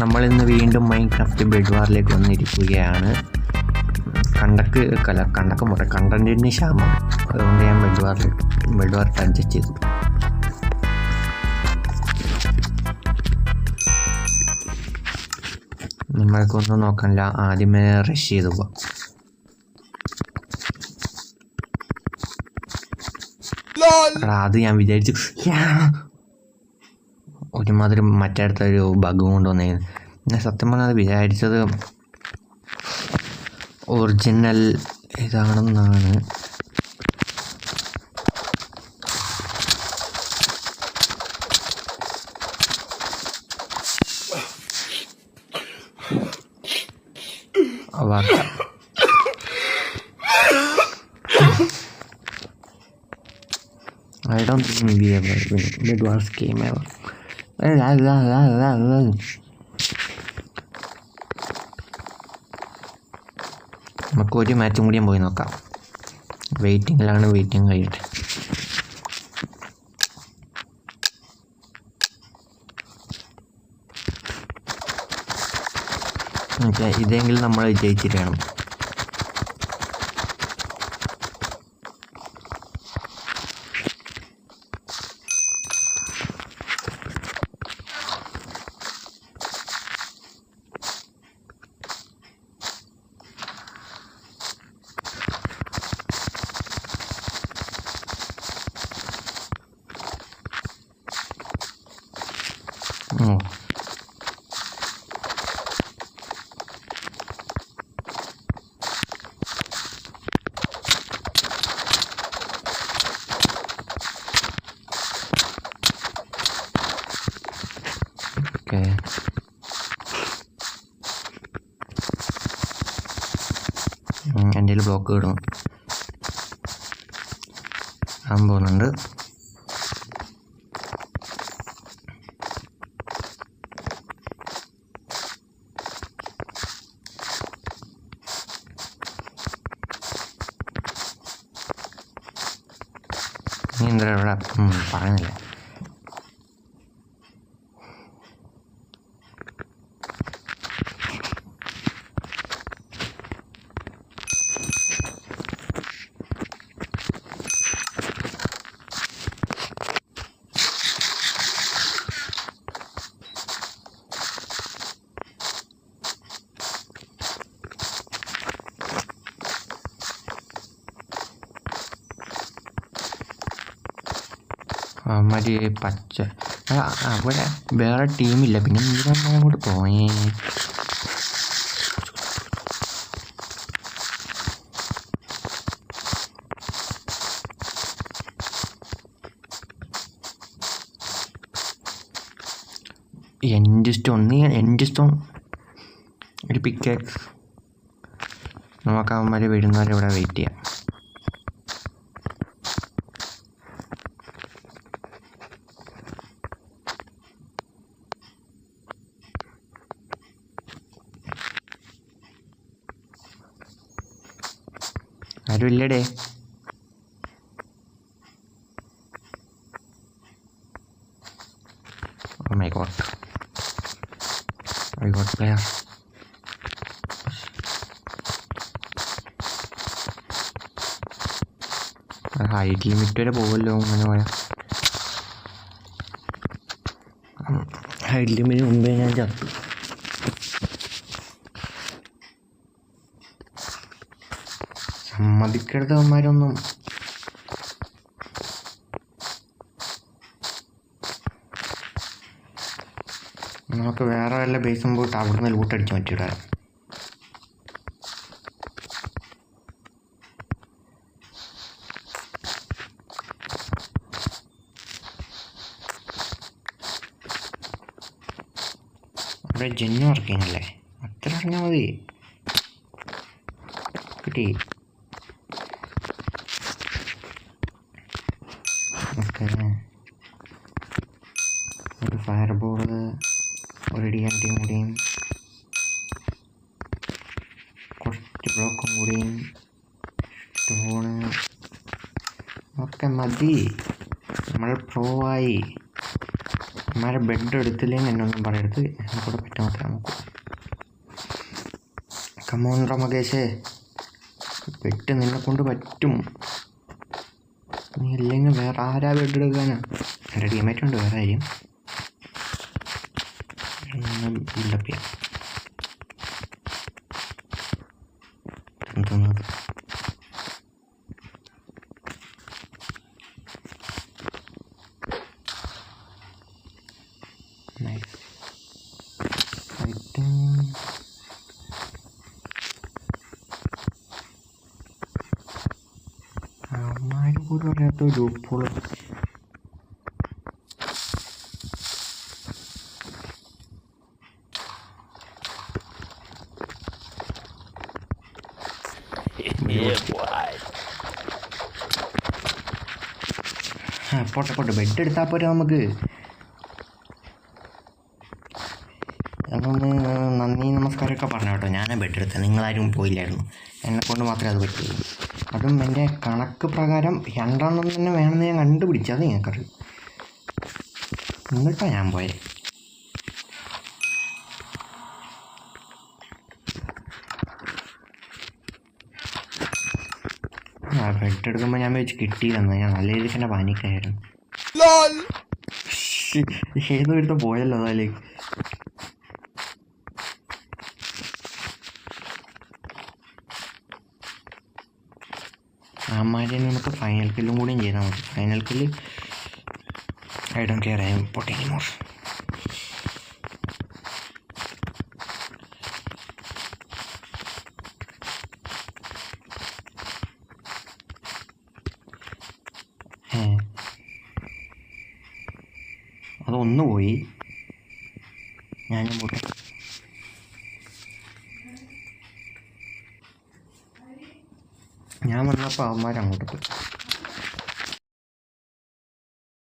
നമ്മളിന്ന് വീണ്ടും Minecraft bed വാറിലേക്ക് വന്നിരിക്കുകയാണ്. കണ്ടന്റിന് ക്ഷാമം, അതുകൊണ്ട് ഞാൻ ബെഡ് വാറിട്ട് അഡ്ജസ്റ്റ് ചെയ്തു. നമ്മൾക്കൊന്നും നോക്കാനില്ല, ആദ്യമേ റഷ് ചെയ്തു പോവാം. അത് ഞാൻ വിചാരിച്ചു ഒരുമാതിരി മറ്റടുത്തൊരു ബഗ് കൊണ്ടുവന്നേ. ഞാൻ സത്യം പറഞ്ഞാൽ വിചാരിച്ചത് original ഇതാണെന്നാണ്. I don't think we ever win Bed Wars game ever. നമുക്ക് ഒരു മാച്ചും കൂടിയും പോയി നോക്കാം. വെയിറ്റിംഗ് കഴിയട്ടെ. ഇതെങ്കിലും നമ്മൾ വിജയിച്ചിട്ട് വേണം. എൻ്റെ കയ്യിൽ ബ്ലോക്ക് ഇടും ആകാൻ പോകുന്നുണ്ട്. നീ എന്താ ഇവിടെ പറയുന്നില്ല. അവന്മാർ പച്ച അവിടെ വേറെ ടീമില്ല, പിന്നെ എന്തിനാണ് അങ്ങോട്ട് പോയേ? എൻഡ് സ്റ്റോൺ ഒരു പിക്കാക്സ്. നമുക്ക് അവന്മാർ വരുന്നവരെ ഇവിടെ വെയിറ്റ് ചെയ്യാം. ആരും ഇല്ലടേ. Oh my god. I got player. Height limit വരെ പോവല്ലോ അങ്ങനെ പോയാൽ. ഹൈറ്റ് ലിമിറ്റിന് മുമ്പേ ഞാൻ ചത്തു. സമ്മതിക്കെടുത്തവന്മാരൊന്നും നമുക്ക് വേറെ വല്ല ബേസും പോയിട്ട് അവിടുന്ന് ലൂട്ടടിച്ച് മാറ്റിയിടാം. അവിടെ ജെന്നു വർക്കിംഗ് അല്ലേ? അത്ര അറിഞ്ഞാൽ മതി. കിട്ടി. ഒരു ഫയർ ബോർഡ്, ഒരു DNT കൂടിയും കുറച്ച് ബ്ലോക്കും കൂടിയും സ്റ്റോണ് ഒക്കെ മതി. നമ്മൾ പ്രോ ആയി. അമ്മമാരെ ബെഡ് എടുത്തില്ലെങ്കിൽ എന്നൊന്നും പറയരുത്, എന്നെ കൂടെ പറ്റാൻ മാത്രമേ നമുക്ക്. കമോണ്ട്ര മകേഷേ, ബെഡ് നിന്നെ കൊണ്ട് പറ്റും. നീ ഇല്ലെങ്കിൽ വേറെ ആരാ ബെഡ് എടുക്കാനാ? എൻ്റെ ടീമേറ്റ് ഉണ്ട്, വേറെ കാര്യം. ബിൽഡപ്പ് ചെയ്യാം. നൈസ്. ഐ തിങ്ക് അമ്മമാര് പോലും അറിയാത്ത ഗ്രൂപ്പുകൾ. പോട്ടെ ബെഡ് എടുത്താൽ പോരെ നമുക്ക്. അതൊന്ന് നന്ദി നമസ്കാരമൊക്കെ പറഞ്ഞു കേട്ടോ. ഞാനാ ബെഡ് എടുത്തത്, നിങ്ങളാരും പോയില്ലായിരുന്നു. എന്നെക്കൊണ്ട് മാത്രമേ അത് പറ്റുള്ളൂ. അതും എൻ്റെ കണക്ക് പ്രകാരം 2 തന്നെ വേണമെന്ന് ഞാൻ കണ്ടുപിടിച്ചു. അത് ഞങ്ങൾക്കറിയും. എന്നിട്ടാണ് ഞാൻ പോയത്. ബെഡ് എടുക്കുമ്പോൾ ഞാൻ വെച്ച് കിട്ടിയിരുന്നു. ഞാൻ നല്ല രീതിക്ക് തന്നെ പാനിക്കായിരുന്നു. ഏതോ എടുത്ത് പോയല്ലോ അതിലേക്ക്. അമ്മാരെ നമുക്ക് ഫൈനൽ കില്ലും കൂടിയും ചെയ്താൽ മതി. Final kill I don't care, I M പൊട്ടി എനിമോർ. അതൊന്നു പോയി. ഞാനും പോട്ടെ. ഞാൻ വന്നപ്പോൾ അവന്മാർ അങ്ങോട്ട് പോയി.